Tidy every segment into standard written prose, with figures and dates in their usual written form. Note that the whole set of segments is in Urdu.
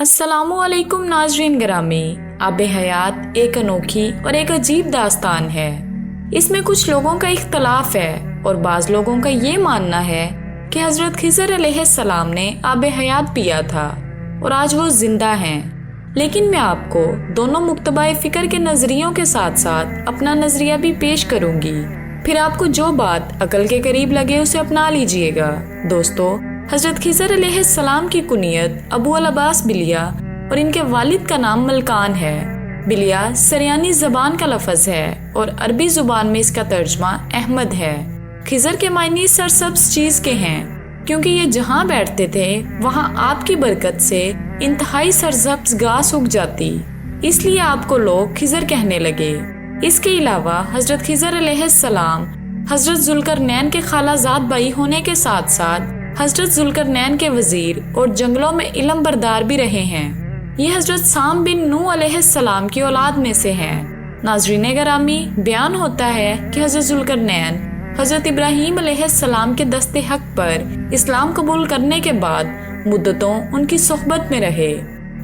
السلام علیکم ناظرین گرامی، آب حیات ایک انوکھی اور ایک عجیب داستان ہے۔ اس میں کچھ لوگوں کا اختلاف ہے اور بعض لوگوں کا یہ ماننا ہے کہ حضرت خضر علیہ السلام نے آب حیات پیا تھا اور آج وہ زندہ ہیں، لیکن میں آپ کو دونوں مکتبہ فکر کے نظریوں کے ساتھ ساتھ اپنا نظریہ بھی پیش کروں گی، پھر آپ کو جو بات عقل کے قریب لگے اسے اپنا لیجئے گا۔ دوستو، حضرت خضر علیہ السلام کی کنیت ابو العباس بلیہ اور ان کے والد کا نام ملکان ہے۔ بلیہ سریانی زبان کا لفظ ہے اور عربی زبان میں اس کا ترجمہ احمد ہے۔ خضر کے معنی سرسبز چیز کے ہیں، کیونکہ یہ جہاں بیٹھتے تھے وہاں آپ کی برکت سے انتہائی سرسبز گھاس اگ جاتی، اس لیے آپ کو لوگ خضر کہنے لگے۔ اس کے علاوہ حضرت خضر علیہ السلام حضرت ذوالقرنین کے خالہ زاد بھائی ہونے کے ساتھ ساتھ حضرت ذوالقرنین کے وزیر اور جنگلوں میں علم بردار بھی رہے ہیں۔ یہ حضرت سام بن نوح علیہ السلام کی اولاد میں سے ہیں۔ ناظرین گرامی، بیان ہوتا ہے کہ حضرت ذوالقرنین حضرت ابراہیم علیہ السلام کے دست حق پر اسلام قبول کرنے کے بعد مدتوں ان کی صحبت میں رہے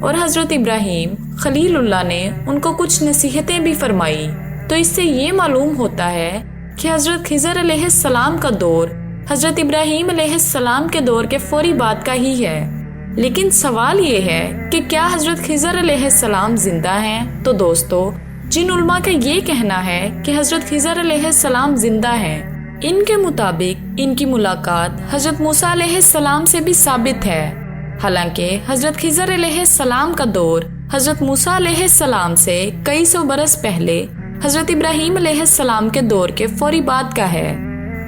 اور حضرت ابراہیم خلیل اللہ نے ان کو کچھ نصیحتیں بھی فرمائی۔ تو اس سے یہ معلوم ہوتا ہے کہ حضرت خضر علیہ السلام کا دور حضرت ابراہیم علیہ السلام کے دور کے فوری بعد کا ہی ہے۔ لیکن سوال یہ ہے کہ کیا حضرت خضر علیہ السلام زندہ ہیں؟ تو دوستو، جن علماء کا یہ کہنا ہے کہ حضرت خضر علیہ السلام زندہ ہیں، ان کے مطابق ان کی ملاقات حضرت موسیٰ علیہ السلام سے بھی ثابت ہے۔ حالانکہ حضرت خضر علیہ السلام کا دور حضرت موسیٰ علیہ السلام سے کئی سو برس پہلے حضرت ابراہیم علیہ السلام کے دور کے فوری بعد کا ہے۔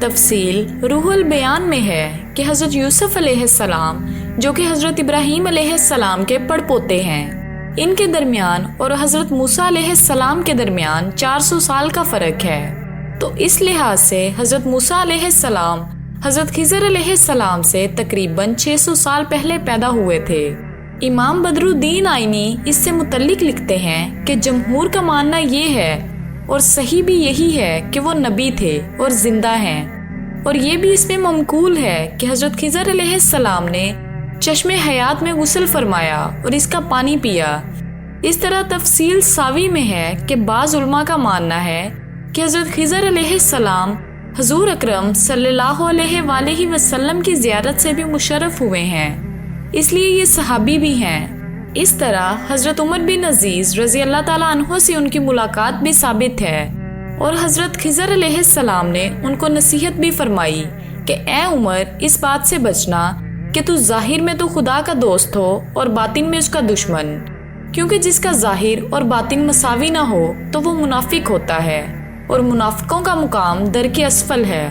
تفصیل روح البیان میں ہے کہ حضرت یوسف علیہ السلام، جو کہ حضرت ابراہیم علیہ السلام کے پڑ پوتے ہیں، ان کے درمیان اور حضرت موسیٰ علیہ السلام کے درمیان 400 سال کا فرق ہے۔ تو اس لحاظ سے حضرت موسیٰ علیہ السلام حضرت خضر علیہ السلام سے تقریباً 600 سال پہلے پیدا ہوئے تھے۔ امام بدر الدین آئینی اس سے متعلق لکھتے ہیں کہ جمہور کا ماننا یہ ہے اور صحیح بھی یہی ہے کہ وہ نبی تھے اور زندہ ہیں، اور یہ بھی اس میں ممقول ہے کہ حضرت خضر علیہ السلام نے چشمے حیات میں غسل فرمایا اور اس کا پانی پیا۔ اس طرح تفصیل ساوی میں ہے کہ بعض علماء کا ماننا ہے کہ حضرت خضر علیہ السلام حضور اکرم صلی اللہ علیہ وآلہ وسلم کی زیارت سے بھی مشرف ہوئے ہیں، اس لیے یہ صحابی بھی ہیں۔ اس طرح حضرت عمر بن عزیز رضی اللہ تعالیٰ عنہ سے ان کی ملاقات بھی ثابت ہے، اور حضرت خضر علیہ السلام نے ان کو نصیحت بھی فرمائی کہ اے عمر، اس بات سے بچنا کہ تو ظاہر میں تو خدا کا دوست ہو اور باطن میں اس کا دشمن، کیونکہ جس کا ظاہر اور باطن مساوی نہ ہو تو وہ منافق ہوتا ہے، اور منافقوں کا مقام درک اسفل ہے۔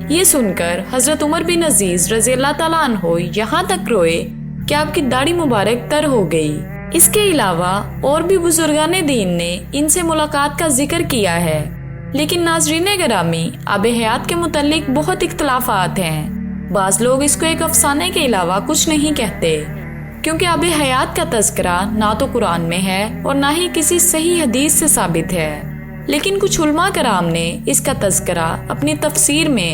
یہ سن کر حضرت عمر بن عزیز رضی اللہ تعالیٰ عنہ یہاں تک روئے کہ آپ کی داڑھی مبارک تر ہو گئی۔ اس کے علاوہ اور بھی بزرگان دین نے ان سے ملاقات کا ذکر کیا ہے، لیکن ناظرین گرامی، آب حیات کے متعلق بہت اختلافات ہیں۔ بعض لوگ اس کو ایک افسانے کے علاوہ کچھ نہیں کہتے، کیونکہ آب حیات کا تذکرہ نہ تو قرآن میں ہے اور نہ ہی کسی صحیح حدیث سے ثابت ہے۔ لیکن کچھ علماء کرام نے اس کا تذکرہ اپنی تفسیر میں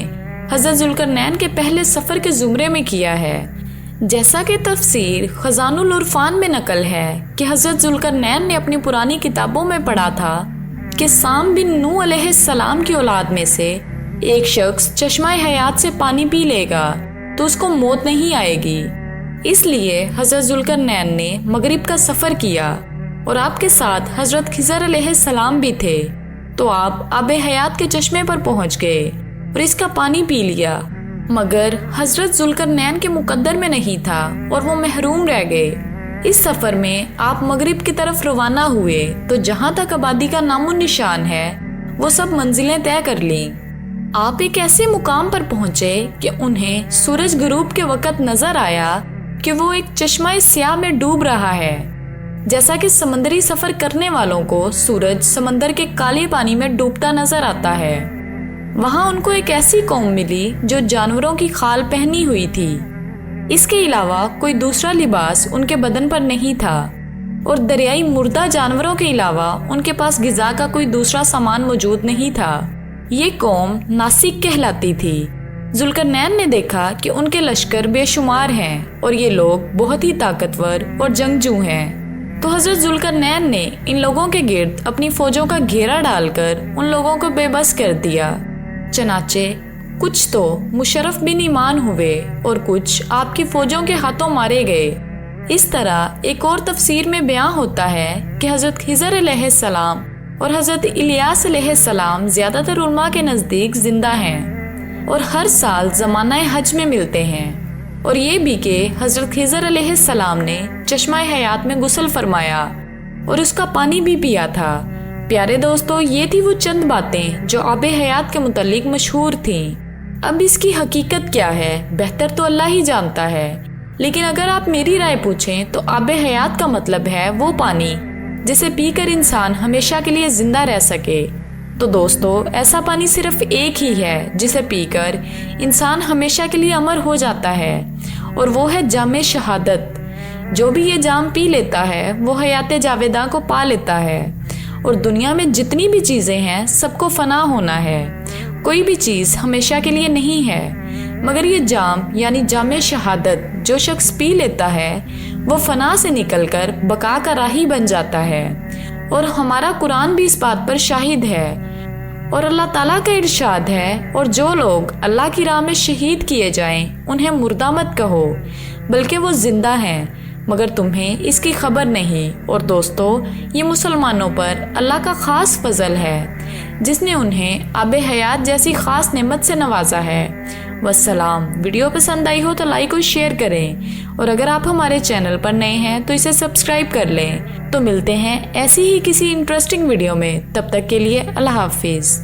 حضرت ذوالقرنین کے پہلے سفر کے زمرے میں کیا ہے، جیسا کہ تفسیر خزان العرفان میں نقل ہے کہ حضرت ذوالقرنین نے اپنی پرانی کتابوں میں پڑھا تھا کہ سام بن نوح علیہ السلام کی اولاد میں سے ایک شخص چشمہ حیات سے پانی پی لے گا تو اس کو موت نہیں آئے گی۔ اس لیے حضرت ذوالقرنین نے مغرب کا سفر کیا اور آپ کے ساتھ حضرت خضر علیہ السلام بھی تھے، تو آپ آب حیات کے چشمے پر پہنچ گئے اور اس کا پانی پی لیا، مگر حضرت ذوالقرنین کے مقدر میں نہیں تھا اور وہ محروم رہ گئے۔ اس سفر میں آپ مغرب کی طرف روانہ ہوئے تو جہاں تک آبادی کا نام و نشان ہے وہ سب منزلیں طے کر لیں۔ آپ ایک ایسے مقام پر پہنچے کہ انہیں سورج غروب کے وقت نظر آیا کہ وہ ایک چشمہ سیاہ میں ڈوب رہا ہے، جیسا کہ سمندری سفر کرنے والوں کو سورج سمندر کے کالے پانی میں ڈوبتا نظر آتا ہے۔ وہاں ان کو ایک ایسی قوم ملی جو جانوروں کی خال پہنی ہوئی تھی، اس کے علاوہ کوئی دوسرا لباس ان کے بدن پر نہیں تھا، اور دریائی مردہ جانوروں کے علاوہ ان کے پاس غذا کا کوئی دوسرا سامان موجود نہیں تھا۔ یہ قوم ناسک کہلاتی تھی۔ ذوالقرنین نے دیکھا کہ ان کے لشکر بے شمار ہیں اور یہ لوگ بہت ہی طاقتور اور جنگجو ہیں، تو حضرت ذوالقرنین نے ان لوگوں کے گرد اپنی فوجوں کا گھیرا ڈال کر ان لوگوں کو بے بس کر دیا۔ چنانچہ کچھ تو مشرف بن ایمان ہوئے اور کچھ آپ کی فوجوں کے ہاتھوں مارے گئے۔ اس طرح ایک اور تفسیر میں بیان ہوتا ہے کہ حضرت خضر علیہ السلام اور حضرت الیاس علیہ السلام زیادہ تر علماء کے نزدیک زندہ ہیں اور ہر سال زمانہ حج میں ملتے ہیں، اور یہ بھی کہ حضرت خضر علیہ السلام نے چشمہ حیات میں غسل فرمایا اور اس کا پانی بھی پیا تھا۔ پیارے دوستو، یہ تھی وہ چند باتیں جو آب حیات کے متعلق مشہور تھیں۔ اب اس کی حقیقت کیا ہے، بہتر تو اللہ ہی جانتا ہے، لیکن اگر آپ میری رائے پوچھیں تو آب حیات کا مطلب ہے وہ پانی جسے پی کر انسان ہمیشہ کے لیے زندہ رہ سکے۔ تو دوستو، ایسا پانی صرف ایک ہی ہے جسے پی کر انسان ہمیشہ کے لیے امر ہو جاتا ہے، اور وہ ہے جام شہادت۔ جو بھی یہ جام پی لیتا ہے وہ حیات جاویداں کو پا لیتا ہے، اور دنیا میں جتنی بھی چیزیں ہیں سب کو فنا ہونا ہے، کوئی بھی چیز ہمیشہ کے لیے نہیں ہے، مگر یہ جام یعنی جام شہادت جو شخص پی لیتا ہے وہ فنا سے نکل کر بقا کا راہی بن جاتا ہے، اور ہمارا قرآن بھی اس بات پر شاہد ہے، اور اللہ تعالیٰ کا ارشاد ہے، اور جو لوگ اللہ کی راہ میں شہید کیے جائیں انہیں مردہ مت کہو بلکہ وہ زندہ ہیں، مگر تمہیں اس کی خبر نہیں۔ اور دوستو، یہ مسلمانوں پر اللہ کا خاص فضل ہے جس نے انہیں آب حیات جیسی خاص نعمت سے نوازا ہے۔ والسلام۔ ویڈیو پسند آئی ہو تو لائک اور شیئر کریں، اور اگر آپ ہمارے چینل پر نئے ہیں تو اسے سبسکرائب کر لیں۔ تو ملتے ہیں ایسی ہی کسی انٹرسٹنگ ویڈیو میں، تب تک کے لیے اللہ حافظ۔